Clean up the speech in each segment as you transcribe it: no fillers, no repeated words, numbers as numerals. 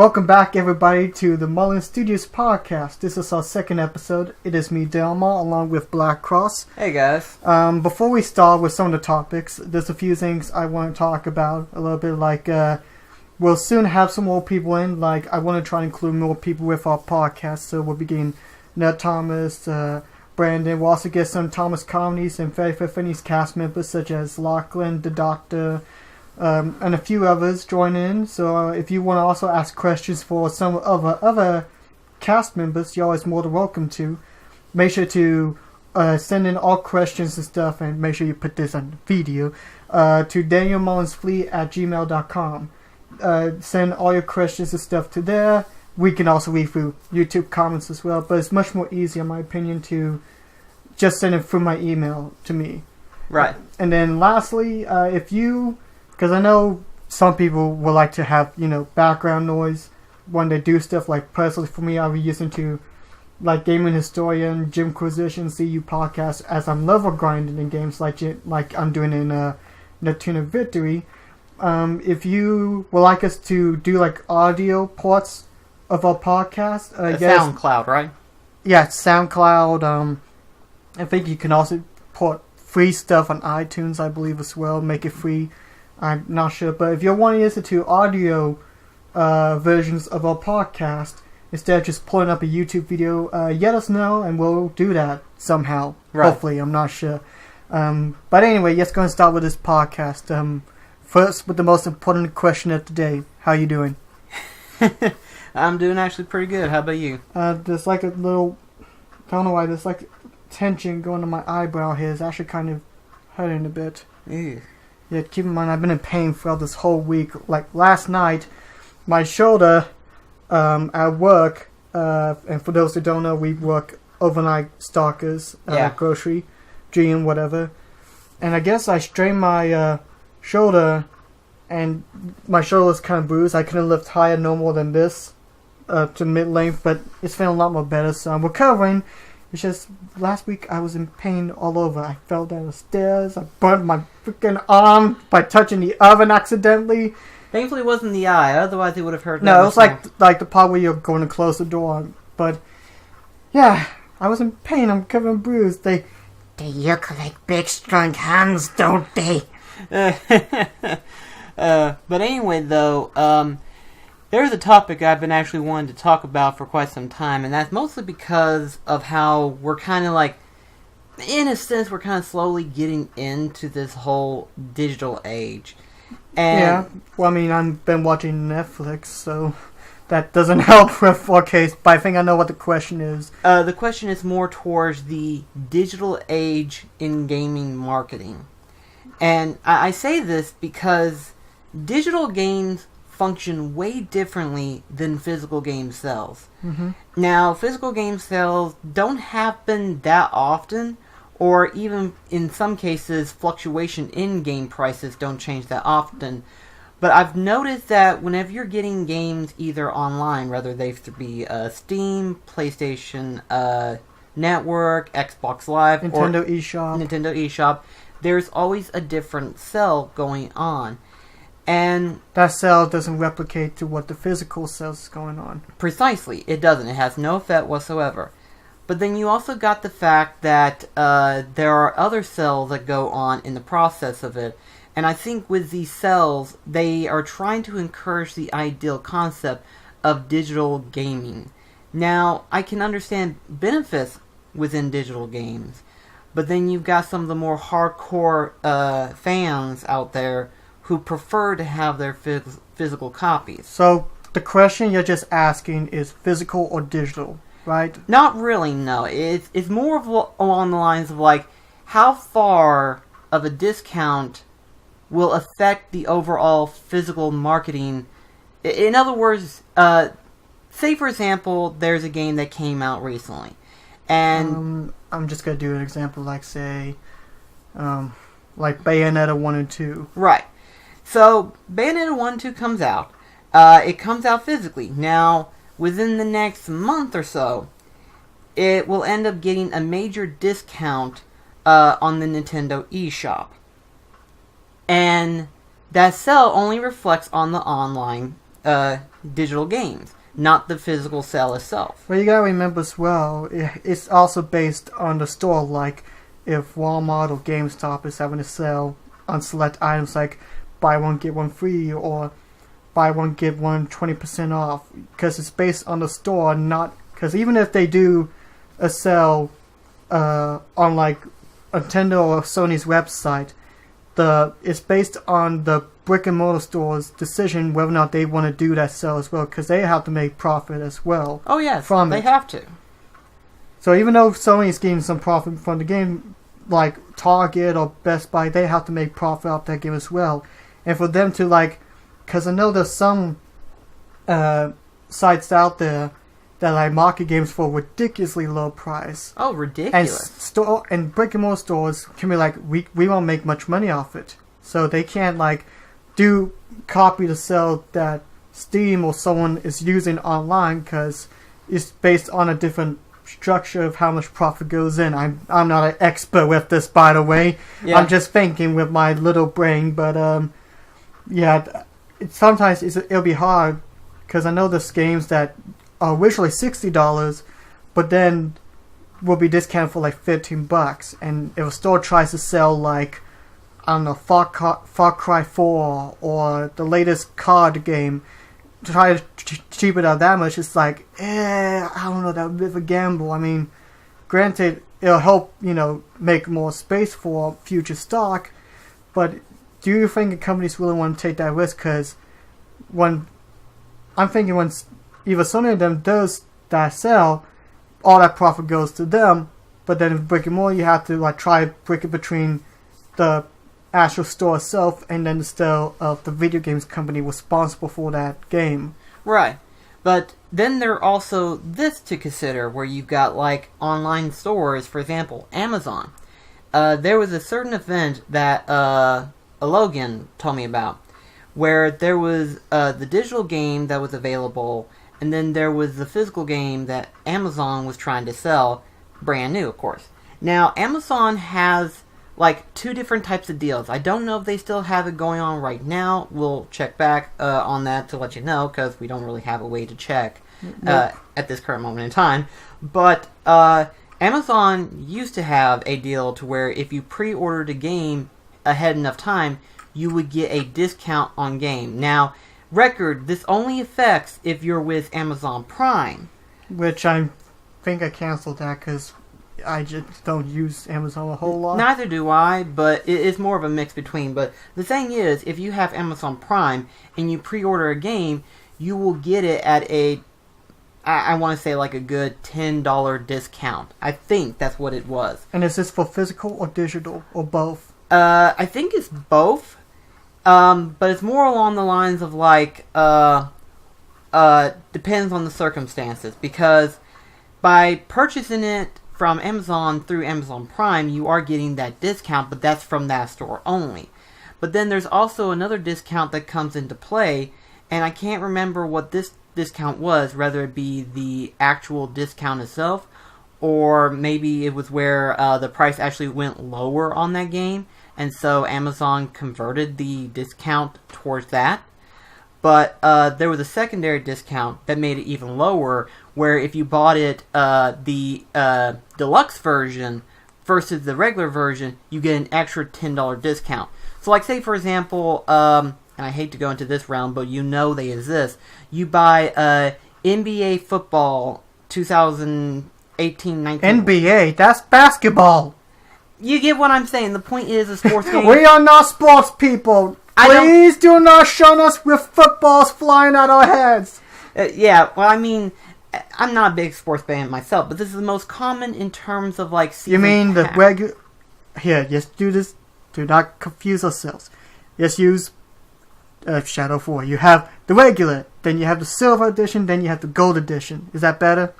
Welcome back, everybody, to the Mullins Studios podcast. This is our second episode. It is me, Delmar, along with BlackCross. Hey, guys. Before we start with some of the topics, there's a few things I want to talk about a little bit. We'll soon have some more people in. I want to try and include more people with our podcast. So we'll be getting Ned Thomas, Brandon. We'll also get some Thomas Comedies and Very Finney's cast members, such as Lachlan, the Doctor, and a few others join in. So if you want to also ask questions for some of our other cast members, you're always more than welcome to. Make sure to send in all questions and stuff, and make sure you put this on video to danielmullinsfleet@gmail.com. Send all your questions and stuff to there. We can also read through YouTube comments as well, but it's much more easy, in my opinion, to just send it through my email to me. Right. And then lastly, because I know some people would like to have, background noise when they do stuff. Like, personally, for me, I'll be using to, Gaming Historian, Jimquisition, CU Podcast, as I'm level grinding in games like I'm doing in Neptune Victory. If you would like us to do, audio ports of our podcast... SoundCloud, right? Yeah, SoundCloud. I think you can also port free stuff on iTunes, I believe, as well. Make it free. I'm not sure, but if you're wanting to listen to audio versions of our podcast, instead of just pulling up a YouTube video, let us know and we'll do that somehow. Right. Hopefully, I'm not sure. But anyway, let's go and start with this podcast. First, with the most important question of the day. How you doing? I'm doing actually pretty good. How about you? There's a little... I don't know why, there's tension going on my eyebrow here. It's actually kind of hurting a bit. Ew. Yeah, keep in mind, I've been in pain throughout this whole week. Last night, my shoulder at work, and for those who don't know, we work overnight stalkers, grocery, GM, whatever. And I guess I strained my shoulder, and my shoulder was kind of bruised. I couldn't lift higher normal than this to mid-length, but it's feeling a lot more better, so I'm recovering. It's just, last week I was in pain all over. I fell down the stairs. I burnt my freaking arm by touching the oven accidentally. Thankfully it wasn't the eye, otherwise it would have hurt. No, it was like the part where you're going to close the door. But, yeah, I was in pain. I'm covered in bruise. They look like big strong hands, don't they? But anyway, though, there's a topic I've been actually wanting to talk about for quite some time, and that's mostly because of how we're kind of in a sense, we're kind of slowly getting into this whole digital age. And yeah, well, I mean, I've been watching Netflix, so that doesn't help with our case, but I think I know what the question is. The question is more towards the digital age in gaming marketing. And I say this because digital games function way differently than physical game sales. Mm-hmm. Now, physical game sales don't happen that often, or even in some cases, fluctuation in game prices don't change that often. But I've noticed that whenever you're getting games either online, whether they be Steam, PlayStation Network, Xbox Live, Nintendo eShop, there's always a different sale going on. And that sale doesn't replicate to what the physical sales is going on. Precisely. It doesn't. It has no effect whatsoever. But then you also got the fact that there are other sales that go on in the process of it. And I think with these sales, they are trying to encourage the ideal concept of digital gaming. Now, I can understand benefits within digital games. But then you've got some of the more hardcore fans out there who prefer to have their physical copies. So the question you're just asking is physical or digital, right? Not really, no. It's more of along the lines of how far of a discount will affect the overall physical marketing. In other words, say for example, there's a game that came out recently, and I'm just gonna do an example, say, Bayonetta 1 and 2. Right. So, Bayonetta 1 and 2 comes out. It comes out physically. Now, within the next month or so, it will end up getting a major discount on the Nintendo eShop. And that sale only reflects on the online digital games, not the physical sale itself. Well, you gotta remember as well, it's also based on the store. Like, if Walmart or GameStop is having a sale on select items like buy one get one free or buy one get one 20% off, because it's based on the store, not because even if they do a sale on like Nintendo or Sony's website, it's based on the brick and mortar store's decision whether or not they want to do that sale as well, because they have to make profit as well. Oh yes, from they it. have to. So even though Sony's getting some profit from the game, like Target or Best Buy, they have to make profit off that game as well. And for them to like, because I know there's some sites out there that like market games for a ridiculously low price. Oh, ridiculous! And brick and mortar stores can be like, we won't make much money off it, so they can't like copy the sale that Steam or someone is using online, because it's based on a different structure of how much profit goes in. I'm not an expert with this, by the way. Yeah. I'm just thinking with my little brain, but yeah, sometimes it'll be hard, because I know there's games that are originally $60, but then will be discounted for like $15, and if a store tries to sell like, I don't know, Far Cry 4 or the latest card game, to try to cheap it out that much, it's like, I don't know, that bit of a gamble. I mean, granted, it'll help, make more space for future stock, but do you think a company's really want to take that risk? Because I'm thinking when either Sony or them does that sale, all that profit goes to them, but then if brick and mortar, you have to like try to break it between the actual store itself and then the sale of the video games company responsible for that game. Right. But then there also this to consider, where you've got like online stores, for example, Amazon. There was a certain event that Logan told me about, where there was the digital game that was available, and then there was the physical game that Amazon was trying to sell, brand new, of course. Now, Amazon has like two different types of deals. I don't know if they still have it going on right now. We'll check back on that to let you know, because we don't really have a way to check at this current moment in time. But Amazon used to have a deal to where if you pre-ordered a game ahead enough time, you would get a discount on game. Now, record, this only affects if you're with Amazon Prime. Which I think I canceled that because I just don't use Amazon a whole lot. Neither do I, but it's more of a mix between. But the thing is, if you have Amazon Prime and you pre-order a game, you will get it at I want to say like a good $10 discount. I think that's what it was. And is this for physical or digital or both? I think it's both. But it's more along the lines of like, depends on the circumstances. Because by purchasing it from Amazon through Amazon Prime, you are getting that discount, but that's from that store only. But then there's also another discount that comes into play, and I can't remember what this discount was, whether it be the actual discount itself, or maybe it was where the price actually went lower on that game, and so Amazon converted the discount towards that. But there was a secondary discount that made it even lower, where if you bought it the deluxe version versus the regular version, you get an extra $10 discount. So like say for example, and I hate to go into this realm, but they exist. You buy NBA football 2018-19. NBA? That's basketball. You get what I'm saying. The point is a sports game. We are not sports people. Please do not shun us with footballs flying at our heads. Yeah, well, I mean, I'm not a big sports fan myself, but this is the most common in terms of like season. You mean the regular? Here, just do this. Do not confuse ourselves. Just use Shadow 4. You have the regular, then you have the silver edition, then you have the gold edition. Is that better?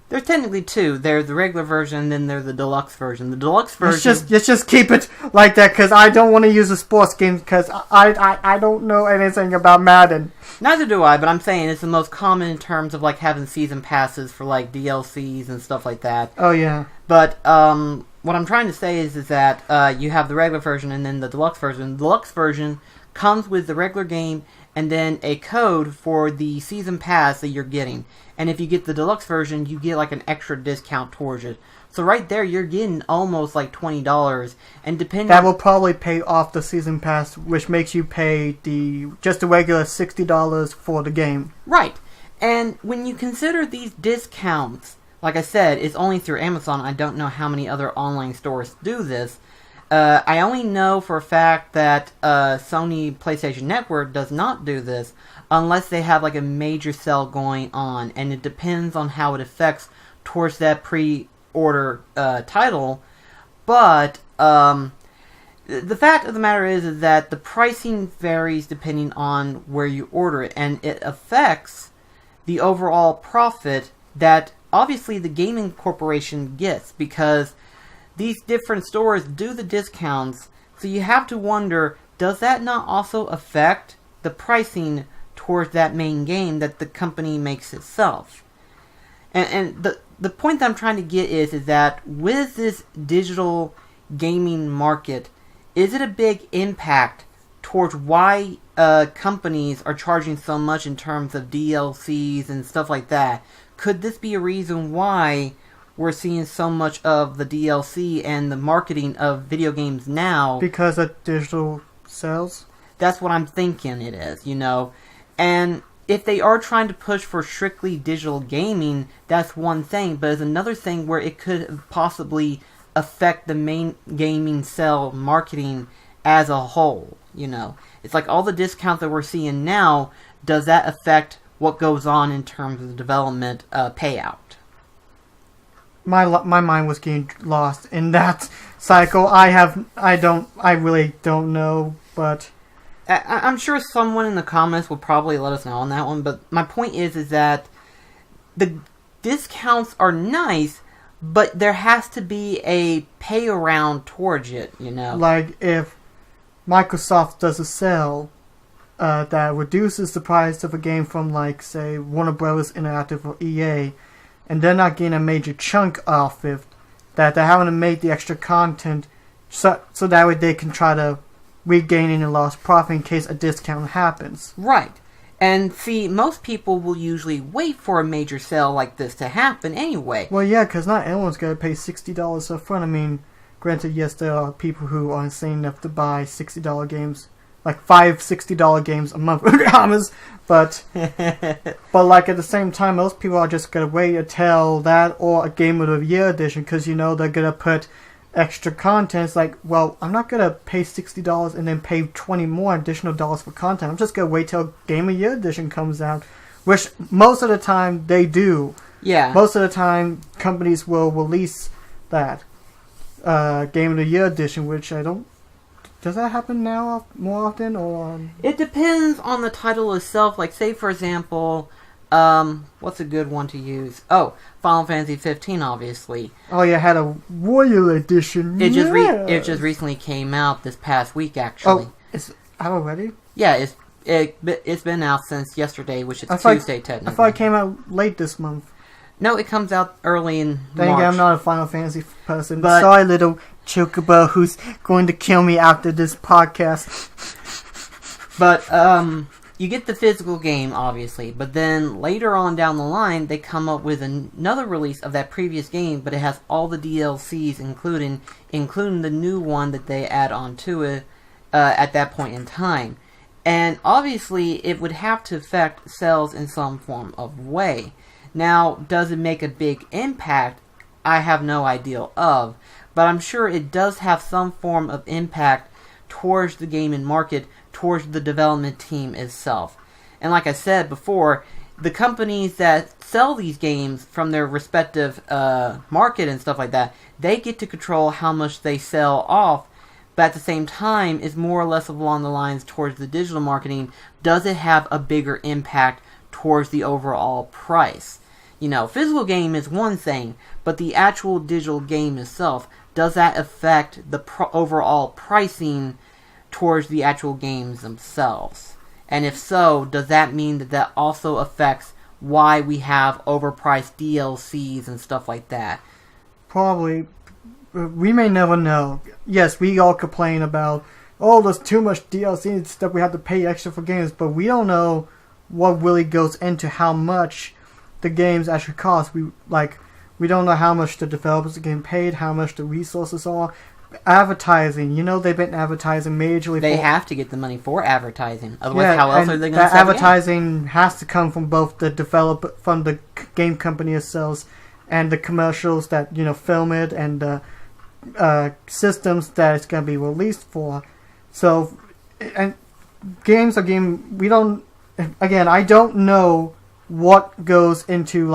There's technically two. There's the regular version, and then there's the deluxe version. The deluxe version... Let's just keep it like that, because I don't want to use a sports game, because I don't know anything about Madden. Neither do I, but I'm saying it's the most common in terms of like having season passes for like DLCs and stuff like that. Oh, yeah. But what I'm trying to say is that you have the regular version and then the deluxe version. The deluxe version comes with the regular game and then a code for the season pass that you're getting. And if you get the deluxe version, you get like an extra discount towards it. So right there, you're getting almost like $20, and depending that will probably pay off the season pass, which makes you pay just the regular $60 for the game. Right. And when you consider these discounts, like I said, it's only through Amazon. I don't know how many other online stores do this. I only know for a fact that Sony PlayStation Network does not do this unless they have like a major sale going on, and it depends on how it affects towards that pre-order title. But the fact of the matter is that the pricing varies depending on where you order it, and it affects the overall profit that obviously the gaming corporation gets, because these different stores do the discounts. So you have to wonder, does that not also affect the pricing towards that main game that the company makes itself? And the point that I'm trying to get is that with this digital gaming market, is it a big impact towards why companies are charging so much in terms of DLCs and stuff like that? Could this be a reason why we're seeing so much of the DLC and the marketing of video games now? Because of digital sales? That's what I'm thinking it is, you know. And if they are trying to push for strictly digital gaming, that's one thing. But it's another thing where it could possibly affect the main gaming sale marketing as a whole, you know. It's like all the discounts that we're seeing now, does that affect what goes on in terms of the development payout? My mind was getting lost in that cycle. I really don't know, but I'm sure someone in the comments will probably let us know on that one. But my point is that the discounts are nice, but there has to be a pay around towards it, you know. Like if Microsoft does a sale that reduces the price of a game from, like, say, Warner Bros. Interactive or EA, and they're not getting a major chunk off it, that they're having to make the extra content so that way they can try to regain any lost profit in case a discount happens. Right. And see, most people will usually wait for a major sale like this to happen anyway. Well, yeah, because not everyone's going to pay $60 up front. I mean, granted, yes, there are people who are insane enough to buy $60 games, like 5 $60 games a month, but like at the same time, most people are just going to wait until that or a Game of the Year edition, because, you know, they're going to put extra content. It's like, well, I'm not going to pay $60 and then pay 20 more additional dollars for content. I'm just going to wait till Game of the Year edition comes out, which most of the time they do. Yeah. Most of the time, companies will release that Game of the Year edition, which I don't... Does that happen now more often, or...? It depends on the title itself. Like, say, for example, what's a good one to use? Oh, Final Fantasy 15, obviously. Oh, yeah, it had a Royal Edition. It just recently came out this past week, actually. Oh, it's out already? Yeah, it's been out since yesterday, which is Tuesday, technically. I thought it came out late this month. No, it comes out early in Dang, March. I'm not a Final Fantasy person. But sorry, little Chocobo, who's going to kill me after this podcast. But, you get the physical game, obviously. But then, later on down the line, they come up with another release of that previous game, but it has all the DLCs including the new one that they add on to it at that point in time. And, obviously, it would have to affect sales in some form of way. Now, does it make a big impact? I have no idea of. But I'm sure it does have some form of impact towards the gaming market, towards the development team itself. And like I said before, the companies that sell these games from their respective market and stuff like that, they get to control how much they sell off. But at the same time, it's more or less along the lines towards the digital marketing. Does it have a bigger impact towards the overall price? You know, physical game is one thing, but the actual digital game itself, does that affect the overall pricing towards the actual games themselves? And if so, does that mean that also affects why we have overpriced DLCs and stuff like that? Probably. We may never know. Yes, we all complain about, oh, there's too much DLC and stuff, we have to pay extra for games, but we don't know what really goes into how much the games actually cost. We don't know how much the developers are getting paid, how much the resources are. Advertising, they've been advertising majorly. They have to get the money for advertising. Otherwise, how else are they going to sell advertising has to come from both from the game company itself and the commercials that, film it, and the systems that it's going to be released for. So, and games are I don't know what goes into,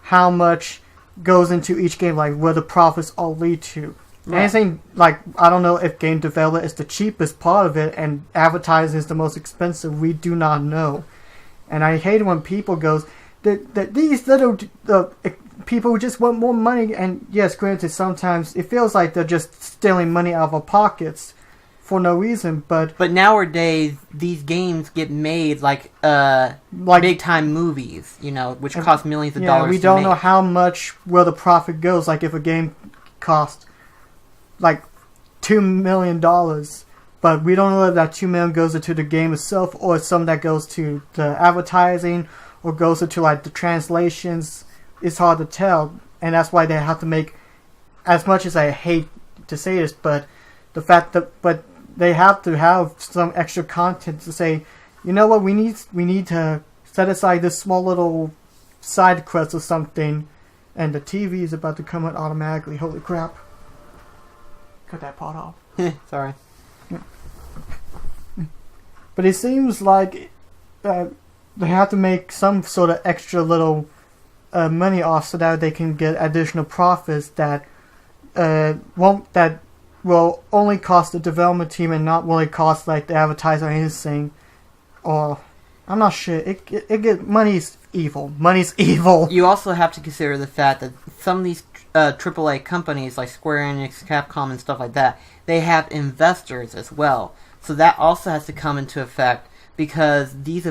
how much goes into each game, where the profits all lead to. Right. Anything, I don't know if game development is the cheapest part of it and advertising is the most expensive. We do not know. And I hate when people goes, that these little people just want more money, and yes, granted, sometimes it feels like they're just stealing money out of our pockets for no reason, but nowadays these games get made like big time movies, which cost millions of dollars. We don't know how much where the profit goes. Like if a game costs $2 million, but we don't know if that $2 million goes into the game itself or some that goes to the advertising or goes into the translations. It's hard to tell, and that's why they have to make, as much as I hate to say this, but the fact that they have to have some extra content to say, you know what, we need to set aside this small little side quest or something, and the TV is about to come out automatically. Holy crap. Cut that part off. Sorry. But it seems like they have to make some sort of extra little money off so that they can get additional profits that will only cost the development team and not really cost the advertiser or anything. Or I'm not sure. Money's evil. Money's evil. You also have to consider the fact that some of these AAA companies like Square Enix, Capcom, and stuff like that, they have investors as well. So that also has to come into effect because these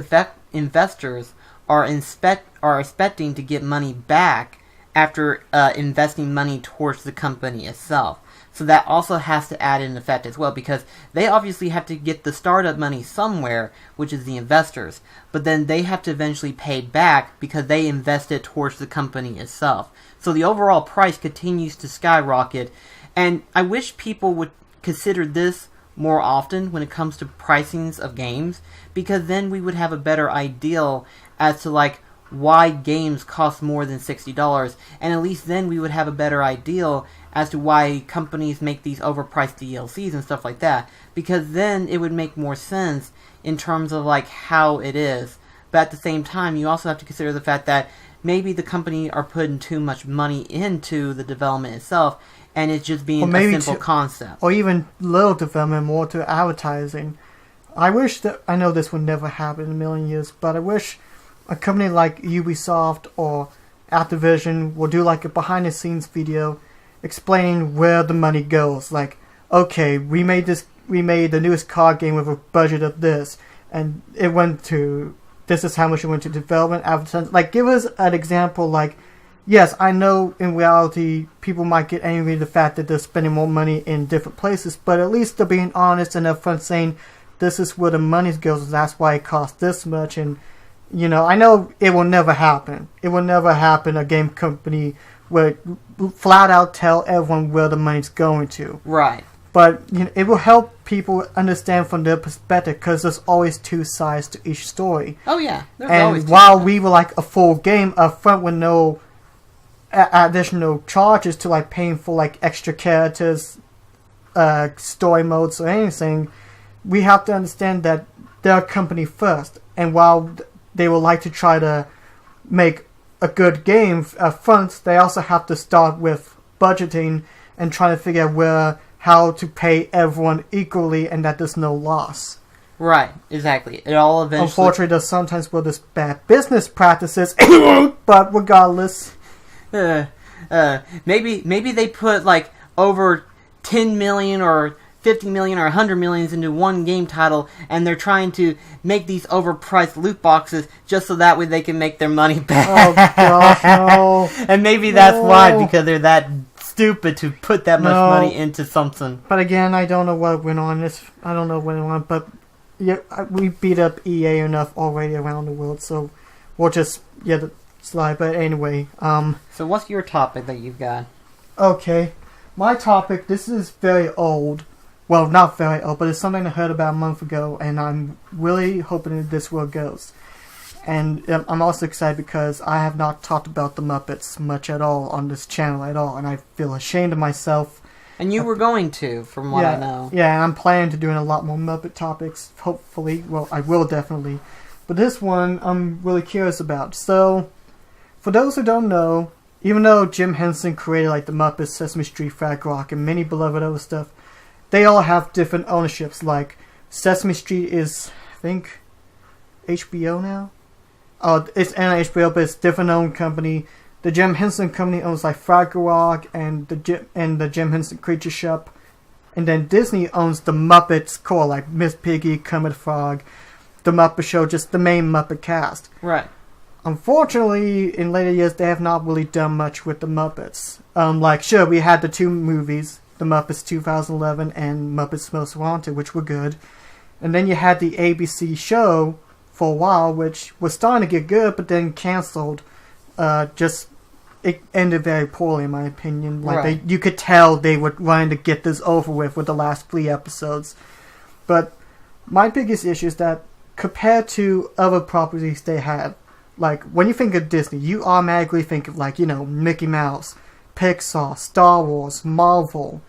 investors are expecting to get money back after investing money towards the company itself. So that also has to add in effect as well, because they obviously have to get the startup money somewhere, which is the investors, but then they have to eventually pay back because they invested towards the company itself. So the overall price continues to skyrocket, and I wish people would consider this more often when it comes to pricings of games, because then we would have a better idea as to why games cost more than $60, and at least then we would have a better idea as to why companies make these overpriced DLCs and stuff like that, because then it would make more sense in terms of how it is. But at the same time, you also have to consider the fact that maybe the company are putting too much money into the development itself, and it's just being a simple concept. Or even little development, more to advertising. I wish that, I know this would never happen in a million years, but I wish a company like Ubisoft or Activision will do a behind the scenes video explaining where the money goes. Okay, we made the newest card game with a budget of this, and it went to, this is how much it went to development, advertising. Give us an example. Yes, I know in reality people might get angry at the fact that they're spending more money in different places, but at least they're being honest and upfront saying this is where the money goes, that's why it costs this much. And I know it will never happen. It will never happen, a game company will flat out tell everyone where the money's going to. Right. But it will help people understand from their perspective, because there's always two sides to each story. Oh yeah, there's and always two while sides. we were a full game up front with no additional charges to paying for extra characters, story modes or anything, we have to understand that they're a company first, and while they would like to try to make a good game up front, they also have to start with budgeting and trying to figure out how to pay everyone equally and that there's no loss. Right, exactly. It all eventually... Unfortunately, there's sometimes where there's bad business practices, but regardless... maybe they put over 10 million or 50 million or 100 millions into one game title, and they're trying to make these overpriced loot boxes just so that way they can make their money back. Oh gosh, no. And maybe that's why, because they're that stupid to put that much money into something. But again, I don't know what went on. I don't know what went on, but yeah, we beat up EA enough already around the world, so we'll just slide. But anyway, So what's your topic that you've got? Okay, my topic. This is very old. Well, not very old, but it's something I heard about a month ago, and I'm really hoping that this will goes. And I'm also excited because I have not talked about the Muppets much at all on this channel at all, and I feel ashamed of myself. And you were going to, from what I know. Yeah, and I'm planning to doing a lot more Muppet topics, hopefully. Well, I will definitely. But this one, I'm really curious about. So, for those who don't know, even though Jim Henson created like the Muppets, Sesame Street, Frag Rock, and many beloved other stuff, they all have different ownerships. Like, Sesame Street is, I think, HBO now? Oh, it's on HBO, but it's a different owned company. The Jim Henson Company owns like Fraggle Rock and the Jim Henson Creature Shop. And then Disney owns the Muppets core, like Miss Piggy, Kermit the Frog, The Muppet Show, just the main Muppet cast. Right. Unfortunately, in later years, they have not really done much with the Muppets. Like, sure, we had the two movies, The Muppets 2011 and Muppets Most Wanted, which were good. And then you had the ABC show for a while, which was starting to get good, but then canceled. It ended very poorly, in my opinion. Like you could tell they were wanting to get this over with the last 3 episodes. But my biggest issue is that compared to other properties they had, like when you think of Disney, you automatically think of like Mickey Mouse, Pixar, Star Wars, Marvel.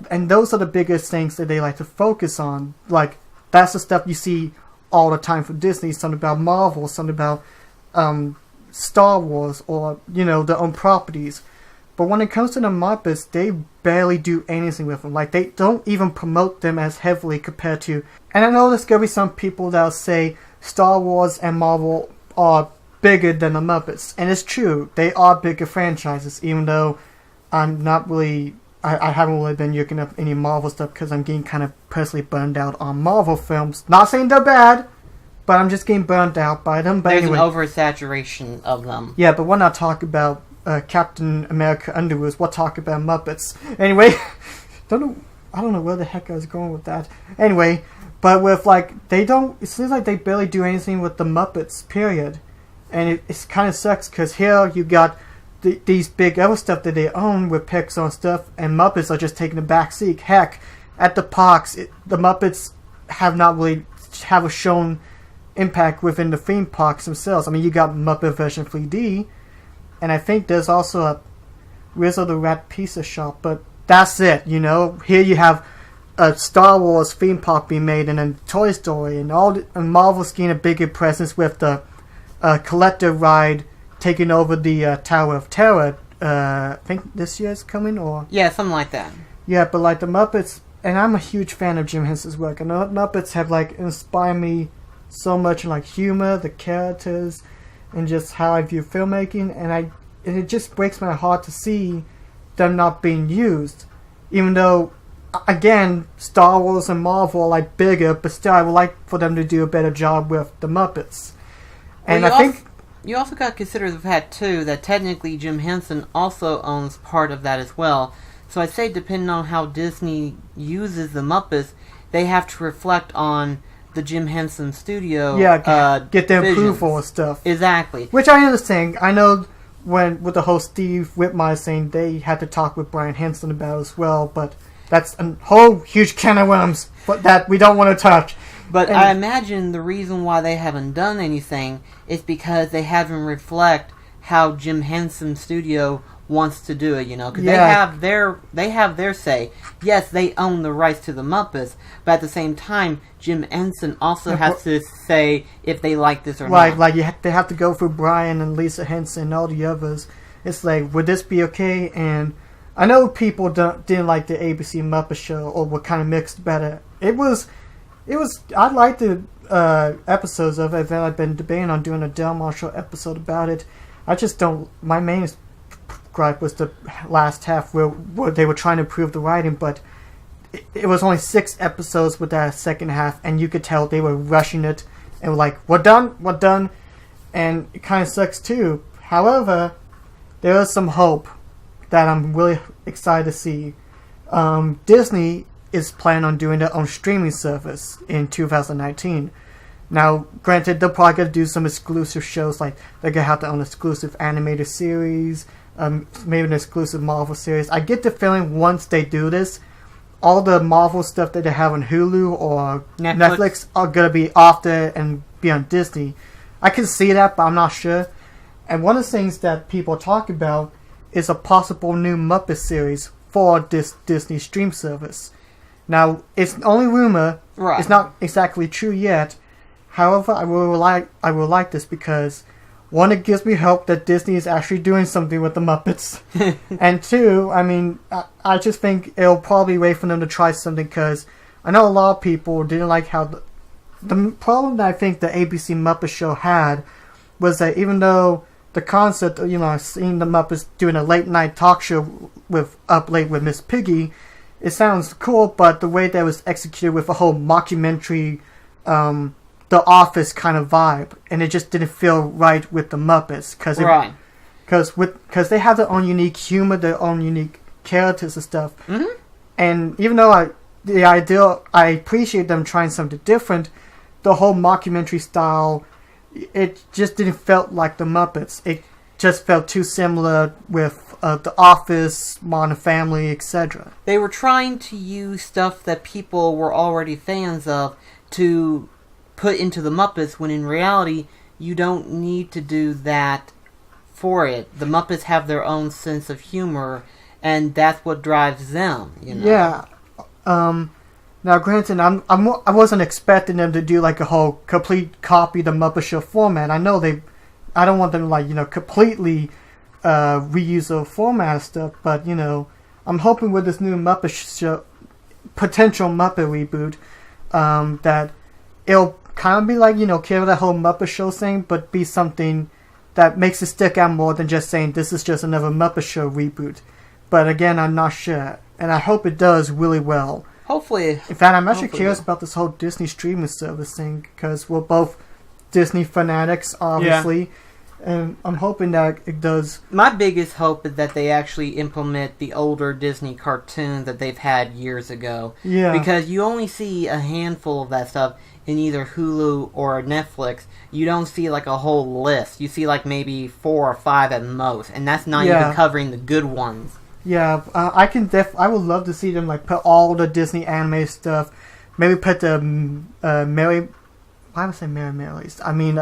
And those are the biggest things that they like to focus on. Like that's the stuff you see all the time from Disney. Something about Marvel, something about Star Wars, or their own properties. But when it comes to the Muppets, they barely do anything with them. Like they don't even promote them as heavily compared to. And I know there's gonna be some people that'll say Star Wars and Marvel are bigger than the Muppets, and it's true. They are bigger franchises. Even though I'm not really, I haven't really been looking up any Marvel stuff because I'm getting kind of personally burned out on Marvel films. Not saying they're bad, but I'm just getting burned out by them. But there's anyway, an oversaturation of them. Yeah, but we're not talking about Captain America Underwood. We'll talk about Muppets. Anyway, I don't know where the heck I was going with that. Anyway, but with it seems like they barely do anything with the Muppets, period. And it kind of sucks because here you got these big other stuff that they own with Pixar and stuff, and Muppets are just taking a back seat. Heck, at the parks, the Muppets have not really shown impact within the theme parks themselves. I mean, you got Muppet version 3D, and I think there's also a Rizzo the Rat Pizza Shop, but that's it, Here you have a Star Wars theme park being made, and then Toy Story, and Marvel's getting a bigger presence with the Collector ride taking over the Tower of Terror. I think this year's coming, or? Yeah, something like that. Yeah, but like the Muppets, and I'm a huge fan of Jim Henson's work, and the Muppets have inspired me so much in humor, the characters, and just how I view filmmaking, and it just breaks my heart to see them not being used. Even though, again, Star Wars and Marvel are bigger, but still I would like for them to do a better job with the Muppets. And well, I think you also got to consider the fact too that technically Jim Henson also owns part of that as well. So I'd say depending on how Disney uses the Muppets, they have to reflect on the Jim Henson studio. Yeah, get their visions. approval and stuff. Exactly. Which I understand. I know with the host Steve Whitmire saying they had to talk with Brian Henson about it as well, but that's a whole huge can of worms that we don't want to touch. But I imagine the reason why they haven't done anything is because they haven't reflect how Jim Henson Studio wants to do it, because they have their say. Yes, they own the rights to the Muppets, but at the same time, Jim Henson also has to say if they like this or not. They have to go through Brian and Lisa Henson and all the others. It's would this be okay? And I know people didn't like the ABC Muppet Show or were kind of mixed about it. I liked the episodes of it, and I've been debating on doing a Del Marshall episode about it. I just don't. My main gripe was the last half where they were trying to improve the writing, but it was only 6 episodes with that second half, and you could tell they were rushing it and were like, we're done, and it kind of sucks too. However, there is some hope that I'm really excited to see. Disney is planning on doing their own streaming service in 2019. Now, granted, they're probably going to do some exclusive shows, like they're going to have their own exclusive animated series, maybe an exclusive Marvel series. I get the feeling once they do this, all the Marvel stuff that they have on Hulu or Netflix are going to be off there and be on Disney. I can see that, but I'm not sure. And one of the things that people talk about is a possible new Muppet series for this Disney stream service. Now, it's only rumor. Right. It's not exactly true yet. However, I will like this because, one, it gives me hope that Disney is actually doing something with the Muppets. And two, I mean, I just think it'll probably wait for them to try something because I know a lot of people didn't like how... The problem that I think the ABC Muppet Show had was that even though the concept, seeing the Muppets doing a late night talk show with Up Late with Miss Piggy, it sounds cool, but the way that it was executed with a whole mockumentary, The Office kind of vibe, and it just didn't feel right with the Muppets because they have their own unique humor, their own unique characters and stuff. Mm-hmm. And even though I appreciate them trying something different, the whole mockumentary style, it just didn't felt like the Muppets. It just felt too similar with The Office, Modern Family, etc. They were trying to use stuff that people were already fans of to put into the Muppets, when in reality, you don't need to do that for it. The Muppets have their own sense of humor, and that's what drives them, Yeah. Now, granted, I wasn't expecting them to do like a whole complete copy of the Muppet Show format. I know I don't want them to completely reuse the format stuff, but I'm hoping with this new Muppet Show, potential Muppet reboot, that it'll kind of be like, carry that whole Muppet Show thing, but be something that makes it stick out more than just saying this is just another Muppet Show reboot. But again, I'm not sure, and I hope it does really well. Hopefully. In fact, I'm actually curious about this whole Disney streaming service thing, because we're both Disney fanatics, obviously, and I'm hoping that it does. My biggest hope is that they actually implement the older Disney cartoons that they've had years ago. Yeah. Because you only see a handful of that stuff in either Hulu or Netflix. You don't see like a whole list. You see like maybe 4 or 5 at most, and that's not even covering the good ones. Yeah, I would love to see them like put all the Disney anime stuff. Maybe put the Merry. Why would I say Merry Melodies? I mean,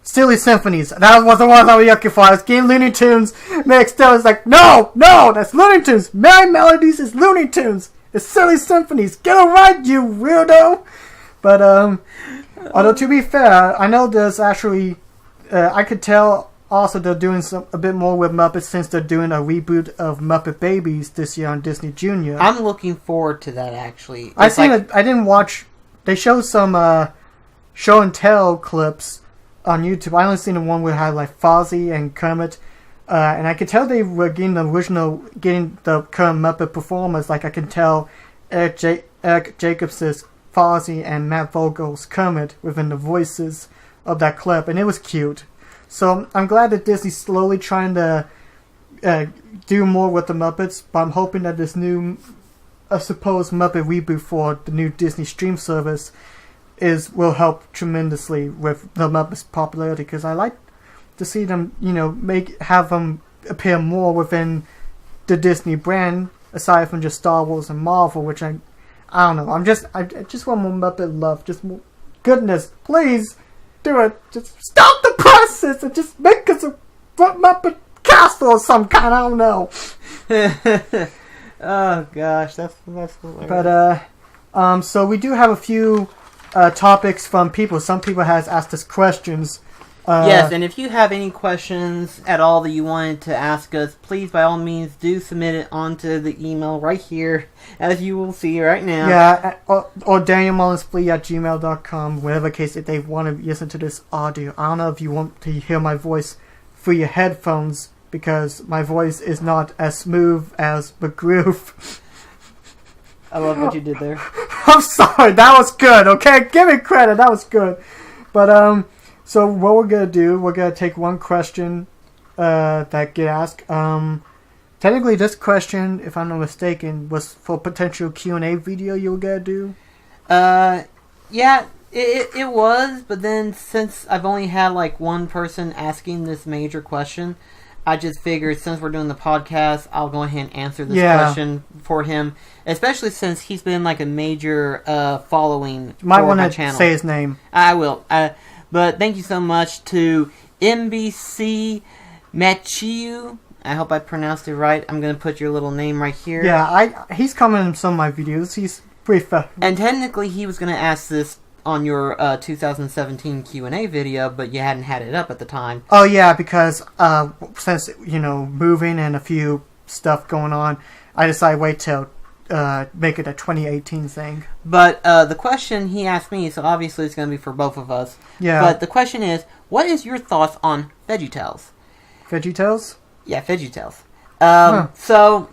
Silly Symphonies. That was the one I was looking for. I was getting Looney Tunes mixed up. It's like, no, that's Looney Tunes. Merry Melodies is Looney Tunes. It's Silly Symphonies. Get it right, you weirdo. But although to be fair, I know there's actually, I could tell. Also, they're doing a bit more with Muppets since they're doing a reboot of Muppet Babies this year on Disney Junior. I'm looking forward to that, actually. I didn't watch. They showed some show and tell clips on YouTube. I only seen the one where it had like Fozzie and Kermit, and I could tell they were getting the current Muppet performers. Like I can tell Eric Jacobs' Fozzie and Matt Vogel's Kermit within the voices of that clip, and it was cute. So I'm glad that Disney's slowly trying to do more with the Muppets, but I'm hoping that this new, supposed Muppet reboot for the new Disney stream service will help tremendously with the Muppets' popularity, because I like to see them, have them appear more within the Disney brand, aside from just Star Wars and Marvel, which I don't know. I just want more Muppet love. Just more, goodness, please. Do it. Just stop the process and just make us a Muppet castle or some kind. I don't know. Oh gosh, that's hilarious. But so we do have a few topics from people. Some people has asked us questions. Yes, and if you have any questions at all that you wanted to ask us, please, by all means, do submit it onto the email right here, as you will see right now. Yeah, or DanielMullinsFlea@gmail.com, whatever case, if they want to listen to this audio. I don't know if you want to hear my voice through your headphones, because my voice is not as smooth as McGroove. I love what you did there. I'm sorry, that was good, okay? Give me credit, that was good. But, so what we're going to do, we're going to take one question that get asked. Technically, this question, if I'm not mistaken, was for a potential Q&A video you were gonna do. Yeah, it was, but then since I've only had like one person asking this major question, I just figured since we're doing the podcast, I'll go ahead and answer this question for him, especially since he's been like a major following You might for want my to channel. say his name. I will. But thank you so much to MBC Machiu. I hope I pronounced it right. I'm going to put your little name right here. Yeah, he's commented on some of my videos. He's pretty And technically, he was going to ask this on your 2017 Q&A video, but you hadn't had it up at the time. Oh yeah, because since moving and a few stuff going on, I decided wait till make it a 2018 thing. But the question he asked me, so obviously it's going to be for both of us. Yeah. But the question is, what is your thoughts on VeggieTales? VeggieTales? Yeah, VeggieTales. Huh. So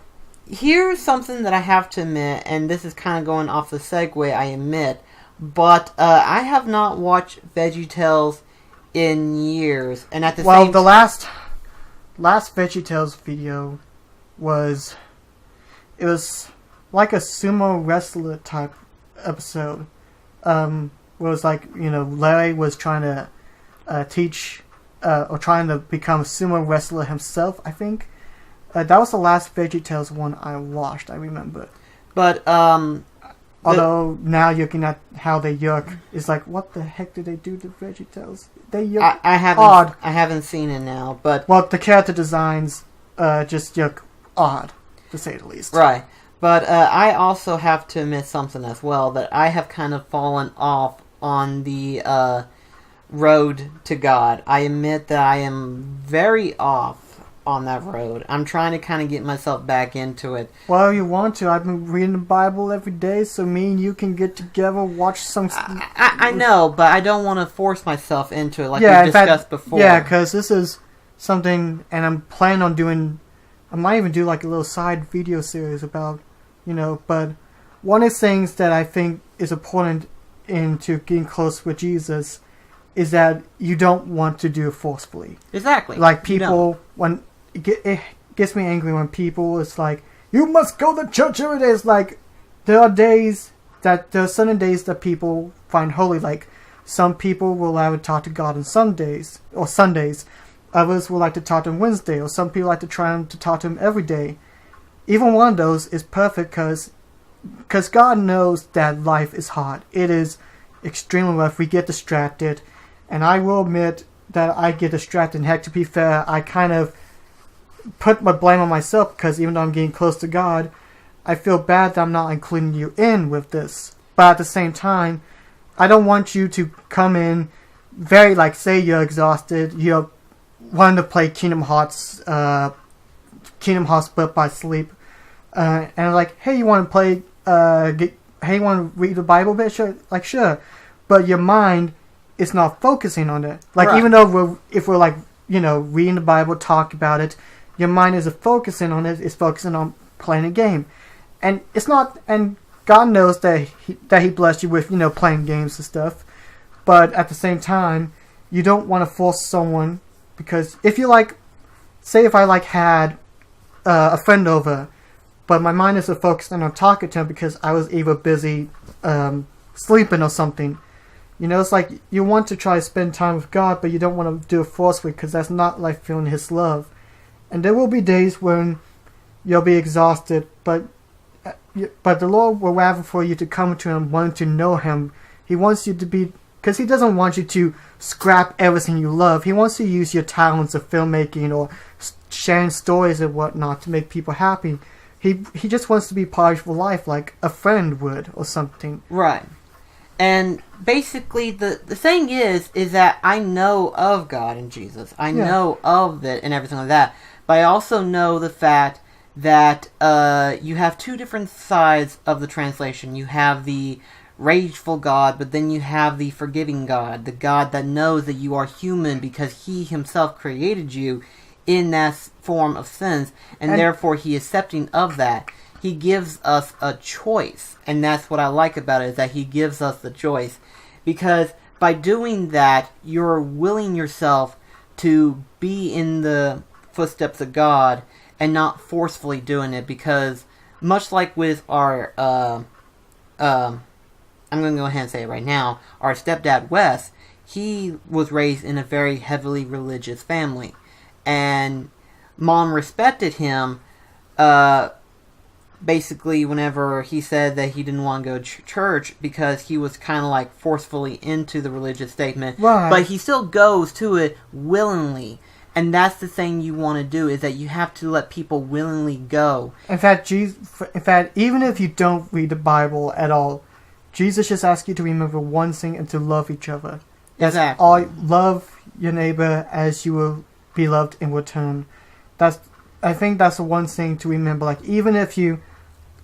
here's something that I have to admit, and this is kind of going off the segue, I admit, but I have not watched VeggieTales in years, and at the same the last VeggieTales video was like a sumo wrestler type episode. It was like Larry was trying to teach or trying to become a sumo wrestler himself. I think that was the last VeggieTales one I watched. I remember, but although now looking at how they yuck, it's like, what the heck did they do to VeggieTales? They yuck. I haven't seen it now, but the character designs just yuck odd, to say the least. Right, but I also have to admit something as well, that I have kind of fallen off on the road to God. I admit that I am very off on that road. I'm trying to kind of get myself back into it. Well, you want to. I've been reading the Bible every day, so me and you can get together, watch some... I know, but I don't want to force myself into it like we discussed before. Yeah, because this is something, and I'm planning on doing... I might even do like a little side video series about, but one of the things that I think is important into getting close with Jesus is that you don't want to do it forcefully. Exactly. Like people, when... It gets me angry when people, it's like, you must go to church every day. It's like, there are certain days that people find holy. Like, some people will like to talk to God on Sundays. Others will like to talk to him Wednesday. Or some people like to try to talk to him every day. Even one of those is perfect because God knows that life is hard. It is extremely rough. We get distracted. And I will admit that I get distracted. And heck, to be fair, I kind of put my blame on myself because even though I'm getting close to God, I feel bad that I'm not including you in with this. But at the same time, I don't want you to come in very, like, say you're exhausted, you're wanting to play Kingdom Hearts but by sleep, and like, hey, you want to play, hey, you want to read the Bible bit? Sure, like, sure, but your mind is not focusing on it. Like, right. Even though if we're like, reading the Bible, talk about it, your mind isn't focusing on it. It's focusing on playing a game, and it's not. And God knows that He blessed you with playing games and stuff. But at the same time, you don't want to force someone, because if you like, say if I had a friend over, but my mind isn't focusing on talking to him because I was either busy sleeping or something. It's like you want to try to spend time with God, but you don't want to do it forcefully because that's not like feeling His love. And there will be days when you'll be exhausted, but the Lord will rather for you to come to Him, wanting to know Him. He wants you to be, because He doesn't want you to scrap everything you love. He wants to use your talents of filmmaking or sharing stories and whatnot to make people happy. He just wants to be part of your life like a friend would or something. Right. And basically, the thing is that I know of God and Jesus. I know of it and everything like that. But I also know the fact that you have two different sides of the translation. You have the rageful God, but then you have the forgiving God. The God that knows that you are human because He Himself created you in that form of sins. And therefore, He is accepting of that. He gives us a choice, and that's what I like about it, is that He gives us the choice. Because by doing that, you're willing yourself to be in the footsteps of God and not forcefully doing it, because much like with our, I'm going to go ahead and say it right now, our stepdad Wes, he was raised in a very heavily religious family, and Mom respected him, basically whenever he said that he didn't want to go to church because he was kind of like forcefully into the religious statement, right. But he still goes to it willingly. And that's the thing you want to do, is that you have to let people willingly go. In fact, even if you don't read the Bible at all, Jesus just asks you to remember one thing and to love each other. That's exactly. all. Love your neighbor as you will be loved in return. I think that's the one thing to remember. Like, even if you...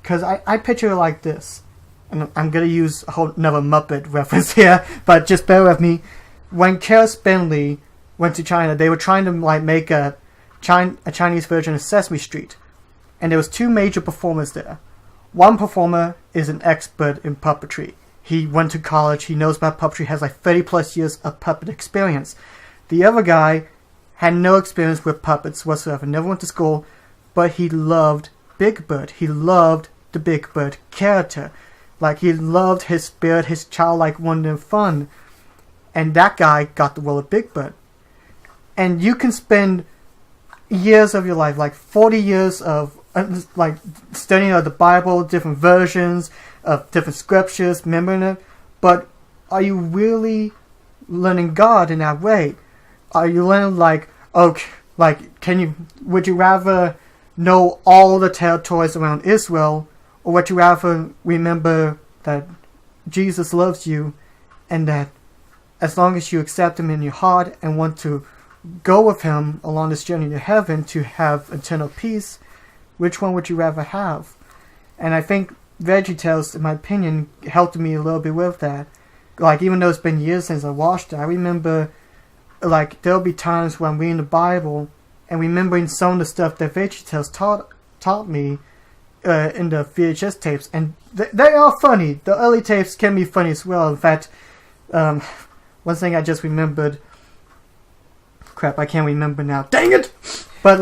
Because I picture it like this. And I'm going to use a whole another Muppet reference here, but just bear with me. When Kara Spinley went to China, they were trying to like make a Chinese version of Sesame Street. And there was two major performers there. One performer is an expert in puppetry. He went to college, he knows about puppetry, has like 30 plus years of puppet experience. The other guy had no experience with puppets whatsoever, never went to school, but he loved Big Bird. He loved the Big Bird character. Like, he loved his spirit, his childlike wonder and fun. And that guy got the role of Big Bird. And you can spend years of your life, like 40 years of like studying of the Bible, different versions of different scriptures, remembering it. But are you really learning God in that way? Are you learning would you rather know all the territories around Israel, or would you rather remember that Jesus loves you, and that as long as you accept him in your heart and want to go with him along this journey to heaven to have eternal peace, which one would you rather have? And I think Veggie Tales, in my opinion, helped me a little bit with that. Like, even though it's been years since I watched it, I remember, like, there'll be times when I'm reading the Bible and remembering some of the stuff that Veggie Tales taught me in the VHS tapes, and they are funny. The early tapes can be funny as well. In fact, one thing I just remembered, crap, I can't remember now. Dang it! But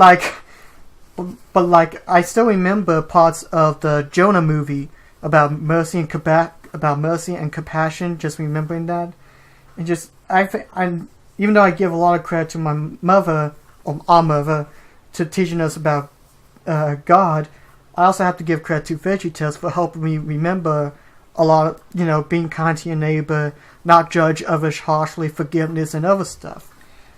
I still remember parts of the Jonah movie about mercy and compassion. Just remembering that, and just even though I give a lot of credit to my mother, or our mother, to teaching us about God, I also have to give credit to Veggie Tales for helping me remember a lot of, being kind to your neighbor, not judge others harshly, forgiveness, and other stuff.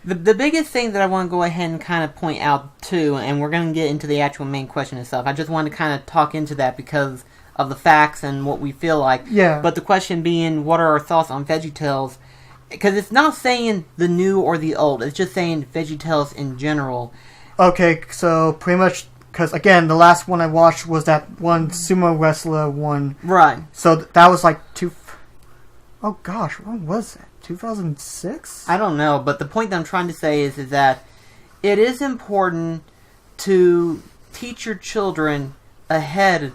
The biggest thing that I want to go ahead and kind of point out, too, and we're going to get into the actual main question and stuff, I just want to kind of talk into that because of the facts and what we feel like. Yeah. But the question being, what are our thoughts on Veggie Tales? Because it's not saying the new or the old, it's just saying Veggie Tales in general. Okay, so pretty much, because again, the last one I watched was that one sumo wrestler one. Right. So that was like oh gosh, when was that? 2006? I don't know, but the point that I'm trying to say is that it is important to teach your children ahead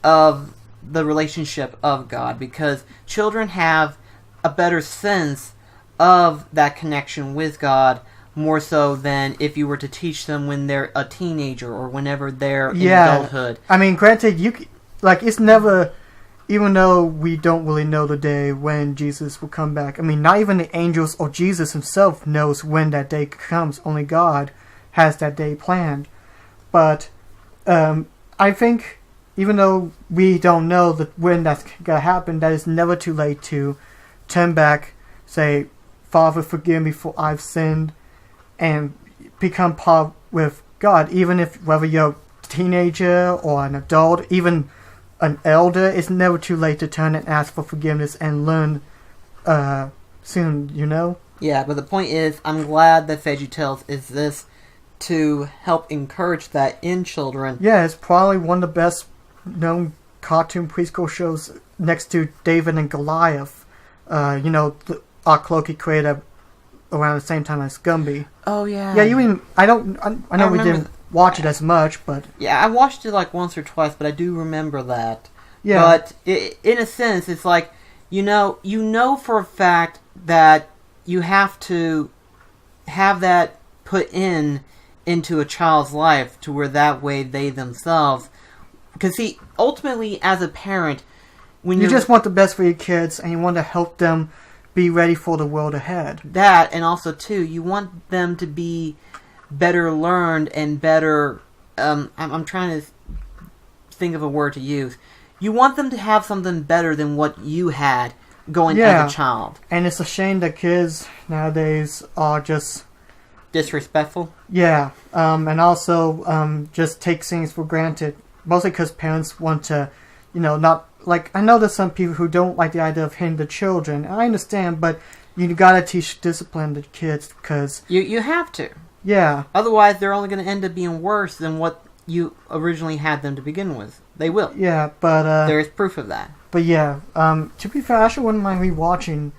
of the relationship of God, because children have a better sense of that connection with God more so than if you were to teach them when they're a teenager or whenever they're in adulthood. I mean, granted, it's never... Even though we don't really know the day when Jesus will come back. I mean, not even the angels or Jesus himself knows when that day comes. Only God has that day planned. But I think, even though we don't know when that's going to happen, that it's never too late to turn back, say, Father, forgive me for I've sinned, and become part with God. Even if, whether you're a teenager or an adult, even an elder, it's never too late to turn and ask for forgiveness and learn soon, Yeah, but the point is, I'm glad that Veggie Tales is this to help encourage that in children. Yeah, it's probably one of the best known cartoon preschool shows next to David and Goliath. Our Cloaky created around the same time as Gumby. Oh, yeah. Yeah, I know we didn't watch it as much, but... Yeah, I watched it like once or twice, but I do remember that. Yeah. But in a sense, it's like, you know for a fact that you have to have that put in into a child's life to where that way they themselves... Because, see, ultimately, as a parent, when you just want the best for your kids, and you want to help them be ready for the world ahead. That, and also, too, you want them to be better learned and better... I'm trying to think of a word to use. You want them to have something better than what you had going as a child. And it's a shame that kids nowadays are just... disrespectful? Yeah. And also just take things for granted. Mostly because parents want to, not... Like, I know there's some people who don't like the idea of hitting the children. I understand, but you gotta teach discipline to kids, because... You have to. Yeah. Otherwise, they're only going to end up being worse than what you originally had them to begin with. They will. Yeah, but... there is proof of that. But yeah, to be fair, I actually wouldn't mind rewatching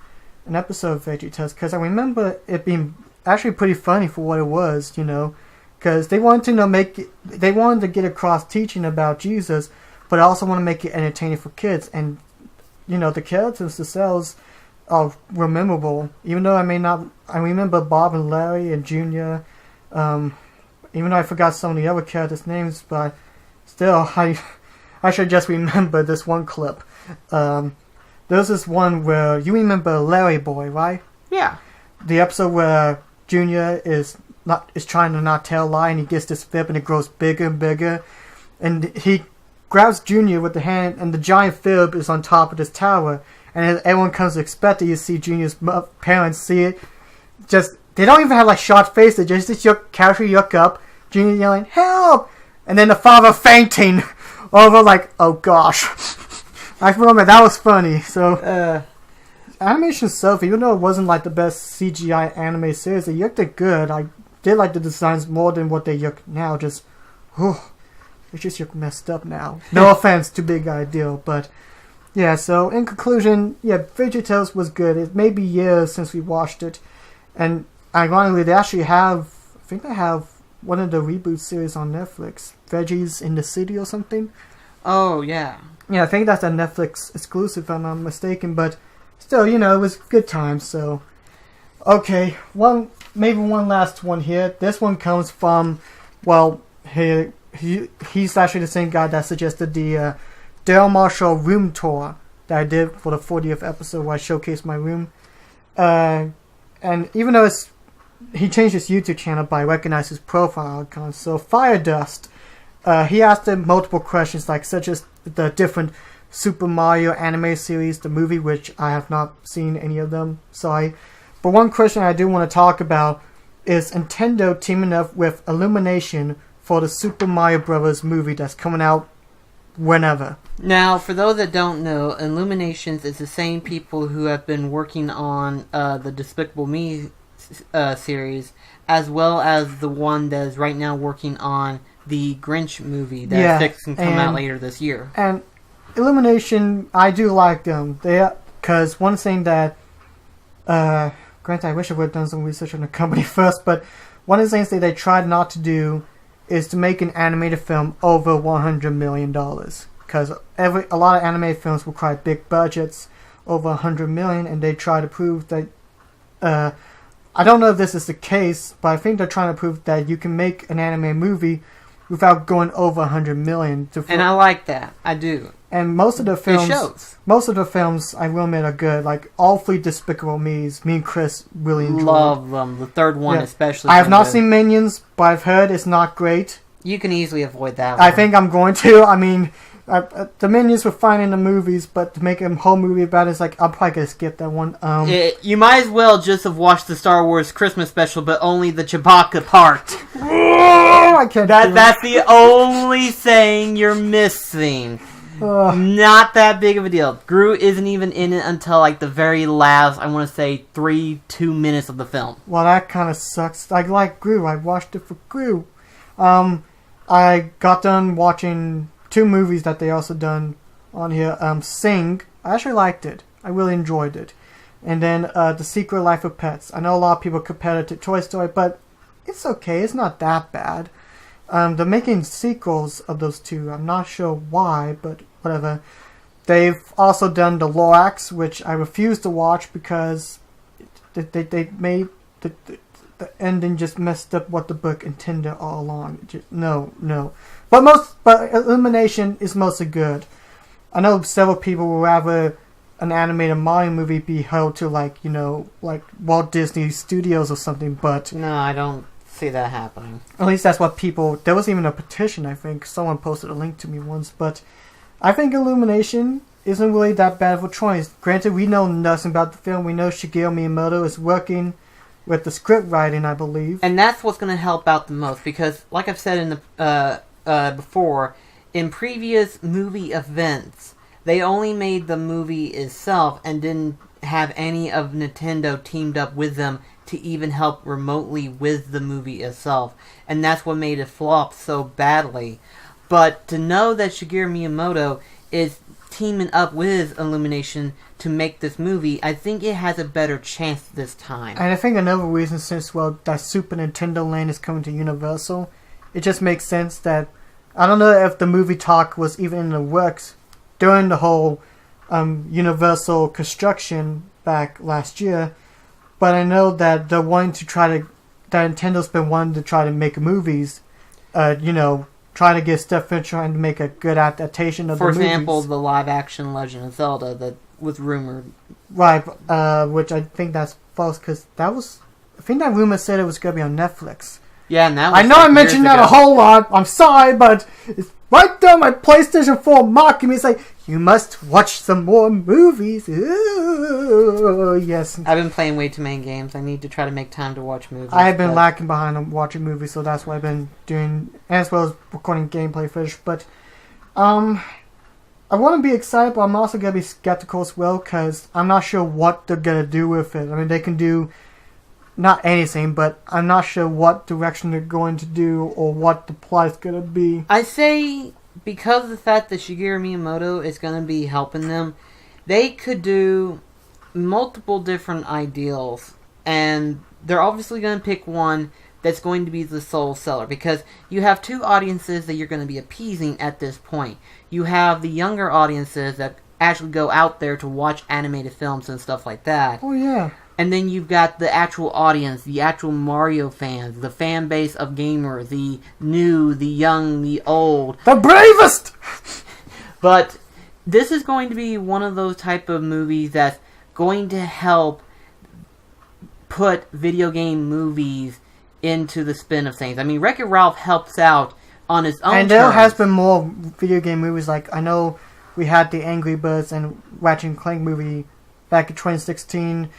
an episode of Veggie Tales, because I remember it being actually pretty funny for what it was, because they wanted to they wanted to get across teaching about Jesus, but I also want to make it entertaining for kids, and the characters themselves were memorable, even though I remember Bob and Larry and Junior, even though I forgot some of the other characters' names, but still, I should just remember this one clip. There's this one where, you remember Larry Boy, right? Yeah. The episode where Junior is trying to not tell a lie, and he gets this fib and it grows bigger and bigger, and he grabs Junior with the hand, and the giant fib is on top of this tower, and as everyone comes to expect it, you see Junior's parents see it. They don't even have shocked faces, just casually look up, Junior yelling, "Help!" And then the father fainting over oh gosh. I remember that was funny. So, animation itself, even though it wasn't the best CGI anime series, it looked good. I did like the designs more than what they look now. It just look messed up now. No offense to Big Ideal, but yeah. So in conclusion, yeah, Veggie Tales was good. It may be years since we watched it, and ironically, they actually have. I think they have one of the reboot series on Netflix, Veggie's in the City or something. Oh yeah. Yeah, I think that's a Netflix exclusive, if I'm not mistaken. But still, it was good times. So, okay, maybe one last one here. This one comes from, he's actually the same guy that suggested the Daryl Marshall room tour that I did for the 40th episode where I showcased my room. And even though he changed his YouTube channel, but I recognize his profile icon. So Fire Dust, he asked him multiple questions, such as the different Super Mario anime series, the movie, which I have not seen any of them. But one question I do want to talk about is Nintendo teaming up with Illumination for the Super Mario Bros. Movie that's coming out whenever. Now, for those that don't know, Illuminations is the same people who have been working on the Despicable Me series, as well as the one that is right now working on the Grinch movie that's fixed and come out later this year. And Illumination, I do like them. Because one thing that, granted, I wish I would have done some research on the company first, but one of the things that they tried not to do is to make an animated film over $100 million. Because a lot of anime films require big budgets, over $100 million, and they try to prove that, I don't know if this is the case, but I think they're trying to prove that you can make an anime movie without going over $100 million. And I like that. I do. And most of the films, it shows. Most of the films, I will admit, are good. All three Despicable Me's, me and Chris really enjoyed. Love them. The third one especially. I have not seen Minions, but I've heard it's not great. You can easily avoid that one. I think I'm going to. I mean, the Minions were fine in the movies, but to make a whole movie about it, I'm probably going to skip that one. You might as well just have watched the Star Wars Christmas special, but only the Chewbacca part. I can't That's the only thing you're missing. Not that big of a deal. Gru isn't even in it until the very last, I want to say, 2 minutes of the film. Well, that kind of sucks. I like Gru. I watched it for Gru. I got done watching 2 movies that they also done on here. Sing. I actually liked it. I really enjoyed it. And then The Secret Life of Pets. I know a lot of people compare it to Toy Story, but it's okay. It's not that bad. They're making sequels of those 2. I'm not sure why, but whatever. They've also done The Lorax, which I refuse to watch because they the ending just messed up what the book intended all along. No. But Illumination is mostly good. I know several people would rather an animated Mario movie be held to like Walt Disney Studios or something, but no, I don't see that happening. At least that's what people. There was even a petition. I think someone posted a link to me once, but I think Illumination isn't really that bad of a choice. Granted, we know nothing about the film. We know Shigeru Miyamoto is working with the script writing, I believe, and that's what's going to help out the most because, like I've said in the before, in previous movie events, they only made the movie itself and didn't have any of Nintendo teamed up with them to even help remotely with the movie itself, and that's what made it flop so badly. But to know that Shigeru Miyamoto is teaming up with Illumination to make this movie, I think it has a better chance this time. And I think another reason, since that Super Nintendo Land is coming to Universal, it just makes sense that I don't know if the movie talk was even in the works during the whole Universal construction back last year, but I know that they're wanting to that Nintendo's been wanting to try to make movies, trying to get Steph Fincher trying to make a good adaptation of the movies. For example, the live-action Legend of Zelda that was rumored. Right, which I think that's false, because I think that rumor said it was going to be on Netflix. Yeah, and that was I know I mentioned that a whole lot, I'm sorry, but it's right there on my PlayStation 4 mocking me. It's like, you must watch some more movies. Ooh, yes. I've been playing way too many games. I need to try to make time to watch movies. I have been lacking behind on watching movies, so that's what I've been doing, as well as recording gameplay footage. But I want to be excited, but I'm also going to be skeptical as well, because I'm not sure what they're going to do with it. I mean, they can do not anything, but I'm not sure what direction they're going to do or what the plot is going to be. I say, because of the fact that Shigeru Miyamoto is going to be helping them, they could do multiple different ideals, and they're obviously going to pick one that's going to be the soul seller, because you have two audiences that you're going to be appeasing at this point. You have the younger audiences that actually go out there to watch animated films and stuff like that. Oh, yeah. And then you've got the actual audience, the actual Mario fans, the fan base of gamers, the new, the young, the old. The bravest! But this is going to be one of those type of movies that's going to help put video game movies into the spin of things. I mean, Wreck-It Ralph helps out on its own And there has been more video game movies. Like, I know we had the Angry Birds and Ratchet & Clank movie back in 2016.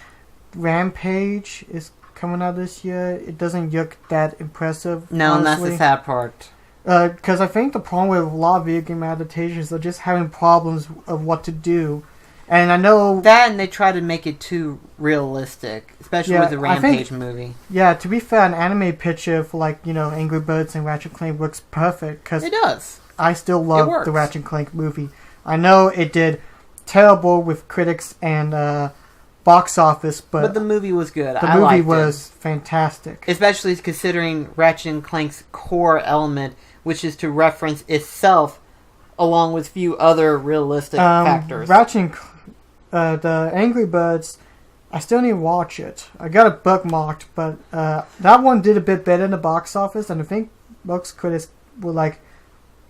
Rampage is coming out this year. It doesn't look that impressive. No, honestly. and that's the sad part. Because I think the problem with a lot of video game adaptations, they're just having problems of what to do. And I know that, and they try to make it too realistic, especially with the Rampage movie. Yeah, to be fair, an anime picture for Angry Birds and Ratchet & Clank looks perfect. Cause it does. I still love the Ratchet & Clank movie. I know it did terrible with critics and box office, but the movie was good. The movie was fantastic, especially considering Ratchet & Clank's core element, which is to reference itself, along with few other realistic factors. The Angry Birds, I still need to watch it. I got it bookmarked, but that one did a bit better in the box office, and I think most critics were like,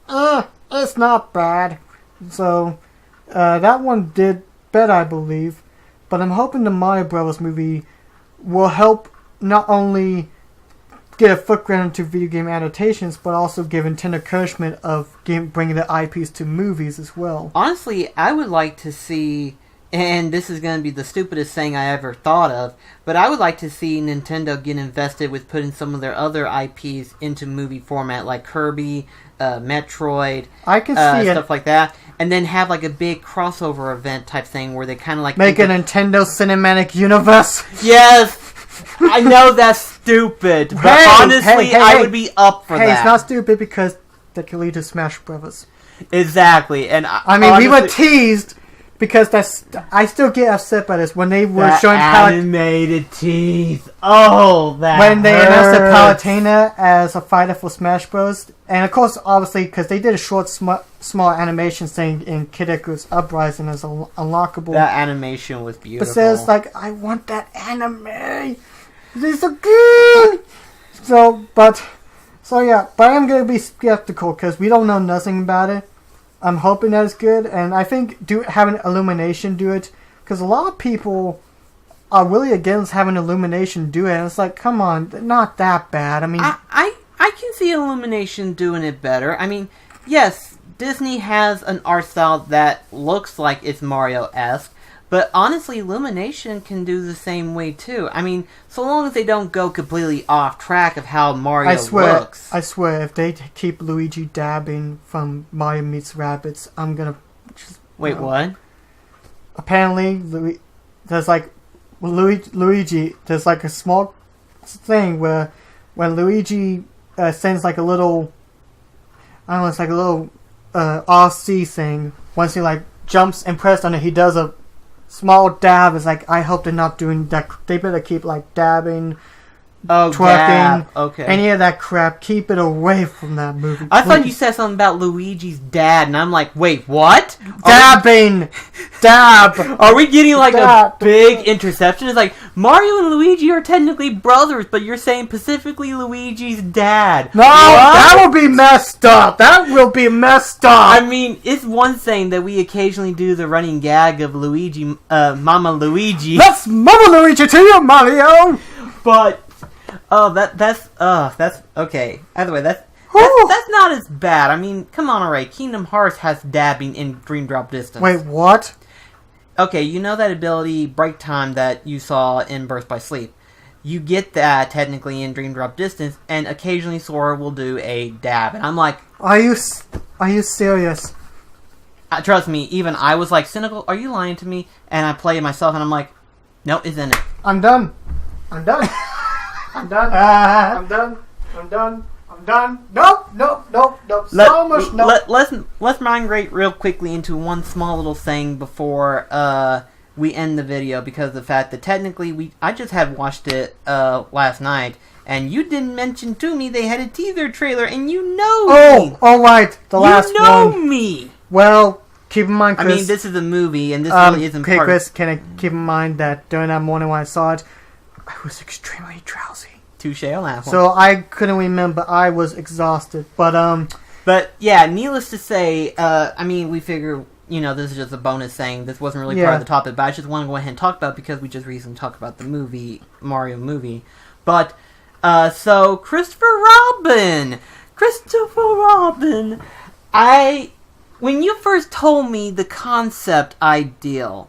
it's not bad. So that one did better, I believe. But I'm hoping the Mario Bros. Movie will help not only get a footprint into video game adaptations, but also give Nintendo encouragement of bringing the IPs to movies as well. Honestly, I would like to see, and this is going to be the stupidest thing I ever thought of, but I would like to see Nintendo get invested with putting some of their other IPs into movie format, like Kirby, Metroid, I can see stuff like that, and then have like a big crossover event type thing where they kind of like make a Nintendo Cinematic Universe. Yes, I know that's stupid, but honestly, I would be up for that. Hey, it's not stupid because that could lead to Smash Brothers. Exactly, and I mean, honestly, we were teased. Because I still get upset by this when they were showing animated teeth. Oh, that when they announced the Palutena as a fighter for Smash Bros. And of course, obviously, because they did a short, small animation saying in Kid Icarus Uprising as unlockable. That animation was beautiful. But says I want that anime. It's so good. But I am going to be skeptical because we don't know nothing about it. I'm hoping that it's good, and I think having Illumination do it, because a lot of people are really against having Illumination do it, and it's like, come on, not that bad. I mean... I can see Illumination doing it better. I mean, yes, Disney has an art style that looks like it's Mario-esque, but honestly, Illumination can do the same way too. I mean, so long as they don't go completely off track of how Mario looks. I swear, if they keep Luigi dabbing from Mario Meets Rabbids, I'm gonna just... Wait, what? Apparently, there's like... Luigi, there's like a small thing where when Luigi sends like a little... I don't know, it's like a little RC thing. Once he like jumps and presses on it, he does a small dab. Is like, I hope they're not doing that. They better keep like dabbing, twerking, okay, any of that crap. Keep it away from that movie. I thought you said something about Luigi's dad, and I'm like, wait, what? Dabbing, dab. Are we getting like a big interception? It's like Mario and Luigi are technically brothers, but you're saying specifically Luigi's dad. No, that will be messed up. That will be messed up. I mean, it's one thing that we occasionally do the running gag of Luigi, Mama Luigi. Let's Mama Luigi to you, Mario. But that's okay. Either way, that's not as bad. I mean, come on, alright. Kingdom Hearts has dabbing in Dream Drop Distance. Wait, what? Okay, you know that ability, Break Time, that you saw in Birth by Sleep. You get that, technically, in Dream Drop Distance, and occasionally Sora will do a dab. And I'm like... Are you serious? Trust me, even I was like, cynical, are you lying to me? And I play it myself, and I'm like, no, isn't it? I'm done. I'm done. I'm done. I'm done. I'm done. I'm done. Nope. Let's migrate real quickly into one small little thing before we end the video, because of the fact that technically I just had watched it last night, and you didn't mention to me they had a teaser trailer, and you know me. All right, the last one. You know me. Well, keep in mind, Chris. I mean, this is a movie, and this really isn't part. Okay, Chris, can I keep in mind that during that morning when I saw it, I was extremely drowsy. Touche on that one. So I couldn't remember. I was exhausted. But yeah, needless to say, I mean, we figure, this is just a bonus thing. This wasn't really part of the topic, but I just want to go ahead and talk about it because we just recently talked about the Mario movie. But, so, Christopher Robin, when you first told me the concept ideal,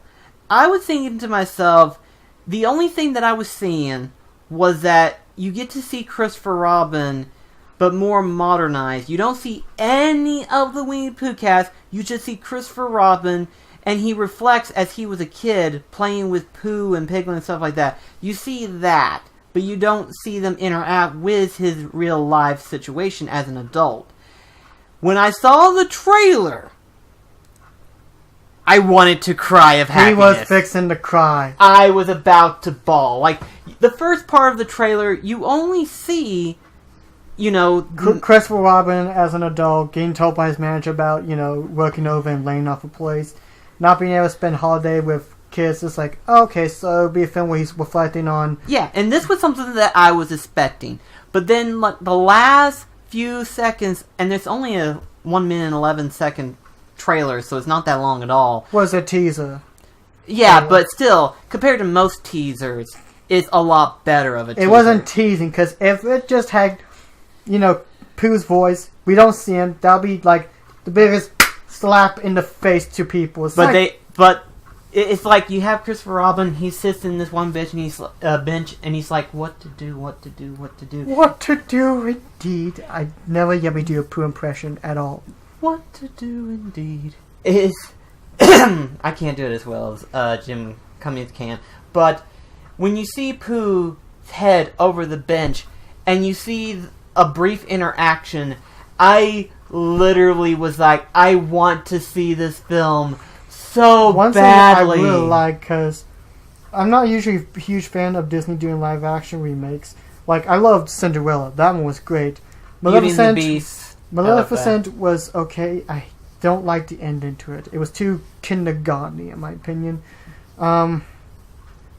I was thinking to myself, the only thing that I was seeing was that you get to see Christopher Robin, but more modernized. You don't see any of the Winnie the Pooh cast. You just see Christopher Robin, and he reflects as he was a kid playing with Pooh and Piglet and stuff like that. You see that, but you don't see them interact with his real life situation as an adult. When I saw the trailer, I wanted to cry of happiness. He was fixing to cry. I was about to bawl. Like, the first part of the trailer, you only see, Christopher Robin as an adult getting told by his manager about, working over and laying off a place. Not being able to spend holiday with kids. It's like, okay, so it'll be a film where he's reflecting on... Yeah, and this was something that I was expecting. But then, like, the last few seconds, and there's only a 1 minute and 11 second trailer, so it's not that long at all. Was a teaser. Yeah, but still, compared to most teasers, it's a lot better of a teaser. It wasn't teasing, because if it just had, Pooh's voice, we don't see him, that'll be like the biggest slap in the face to people. It's it's like you have Christopher Robin, he sits in this one bench and he's like, what to do. What to do, indeed. I never yet do a Pooh impression at all. What to do, indeed. I can't do it as well as Jim Cummings can. But when you see Pooh's head over the bench and you see a brief interaction, I literally was like, I want to see this film so One badly. Thing I really like, because I'm not usually a huge fan of Disney doing live action remakes. Like, I loved Cinderella. That one was great. Beauty and the Beast. Maleficent was okay. I don't like the ending to it. It was too kindergarten-y, in my opinion.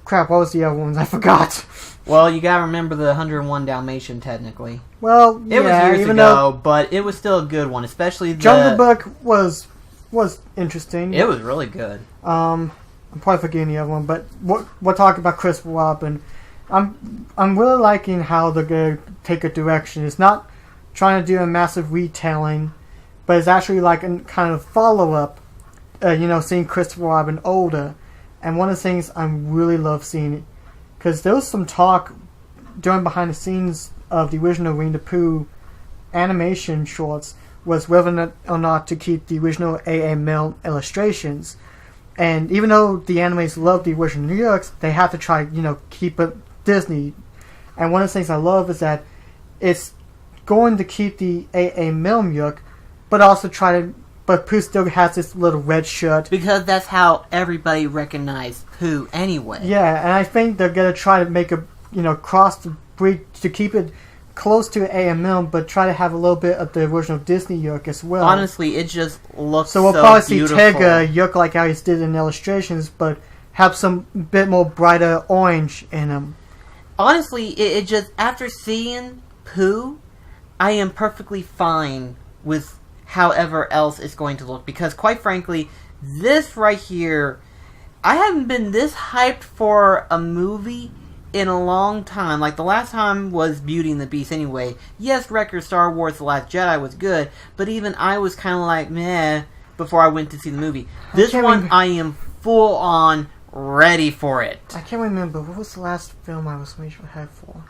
Crap, what was the other ones? I forgot. Well, you gotta remember the 101 Dalmatian, technically. Well, It was yeah, years even ago, but it was still a good one, especially the... Jungle Book was interesting. It was really good. I'm probably forgetting the other one, but we'll talk about Christopher Robin. I'm really liking how they're going to take a direction. It's not trying to do a massive retelling, but it's actually like a kind of follow-up, seeing Christopher Robin older. And one of the things I really love seeing, because there was some talk during behind the scenes of the original Winnie the Pooh animation shorts, was whether or not to keep the original A.A. Milne illustrations. And even though the animators love the original New Yorks, they have to try, keep it Disney. And one of the things I love is that it's going to keep the A.A. Milne look, but also but Pooh still has this little red shirt. Because that's how everybody recognized Pooh anyway. Yeah, and I think they're going to try to make cross the breed to keep it close to A.A. Milne, but try to have a little bit of the original Disney look as well. Honestly, it just looks so we'll probably beautiful. see Tigger look like how he did in illustrations, but have some bit more brighter orange in him. Honestly, it just, after seeing Pooh, I am perfectly fine with however else it's going to look. Because, quite frankly, this right here, I haven't been this hyped for a movie in a long time. Like, the last time was Beauty and the Beast anyway. Yes, record Star Wars The Last Jedi was good, but even I was kind of like, meh, before I went to see the movie. This one, I am full on ready for it. I can't remember. What was the last film I was major hyped for?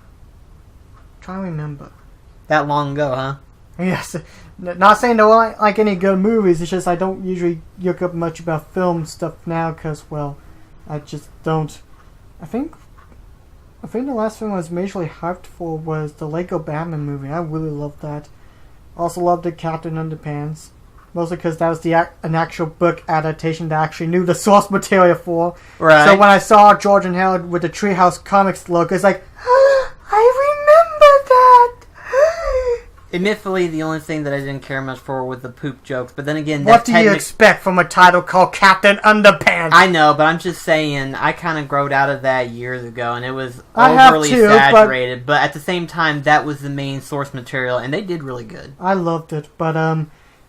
I'm trying to remember. That long ago, huh? Yes. Not saying there aren't like any good movies, it's just I don't usually look up much about film stuff now because, well, I just don't. I think the last film I was majorly hyped for was the Lego Batman movie. I really loved that. Also loved the Captain Underpants. Mostly because that was an actual book adaptation that I actually knew the source material for. Right. So when I saw George and Howard with the Treehouse Comics logo, it's like, I remember that! Admittedly, the only thing that I didn't care much for was the poop jokes, but then again... What do you expect from a title called Captain Underpants? I know, but I'm just saying, I kind of growed out of that years ago, and it was overly exaggerated, but at the same time, that was the main source material, and they did really good. I loved it, but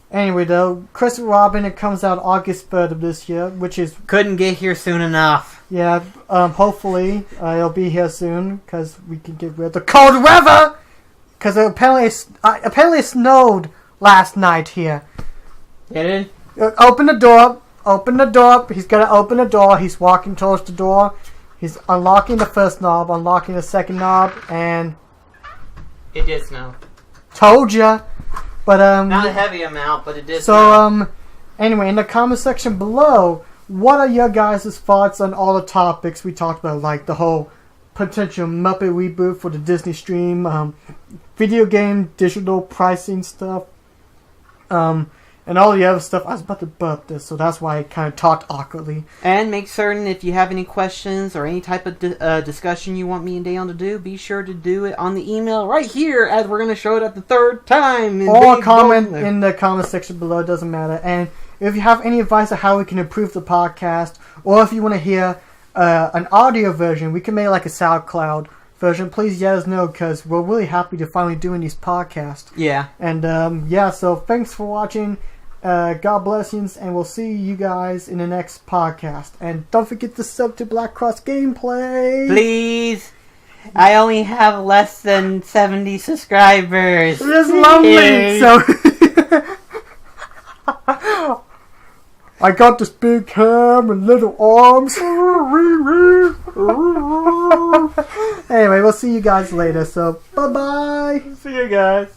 anyway though, Christopher Robin, it comes out August 3rd of this year, which is... Couldn't get here soon enough. Yeah, hopefully it'll be here soon, because we can get rid of the cold weather! Because apparently it snowed last night here. Did it? Open the door. Open the door. He's going to open the door. He's walking towards the door. He's unlocking the first knob, unlocking the second knob, and... It did snow. Told ya. But, Not a heavy amount, but it did snow. Anyway, in the comment section below, what are your guys' thoughts on all the topics we talked about, like the whole potential Muppet reboot for the Disney stream, video game digital pricing stuff, and all the other stuff. I was about to burp this, so that's why I kind of talked awkwardly. And make certain if you have any questions or any type of discussion you want me and Dayon to do, be sure to do it on the email right here, as we're going to show it at the third time. Or comment in the comment section below, it doesn't matter. And if you have any advice on how we can improve the podcast, or if you want to hear an audio version, we can make like a SoundCloud version. Please let us know, because we're really happy to finally doing these podcasts. Yeah. And so thanks for watching. God bless you, and we'll see you guys in the next podcast. And don't forget to sub to BlackCross Gameplay. Please. I only have less than 70 subscribers. It's lonely. So I got this big ham and little arms. Anyway, we'll see you guys later. So, bye-bye. See you guys.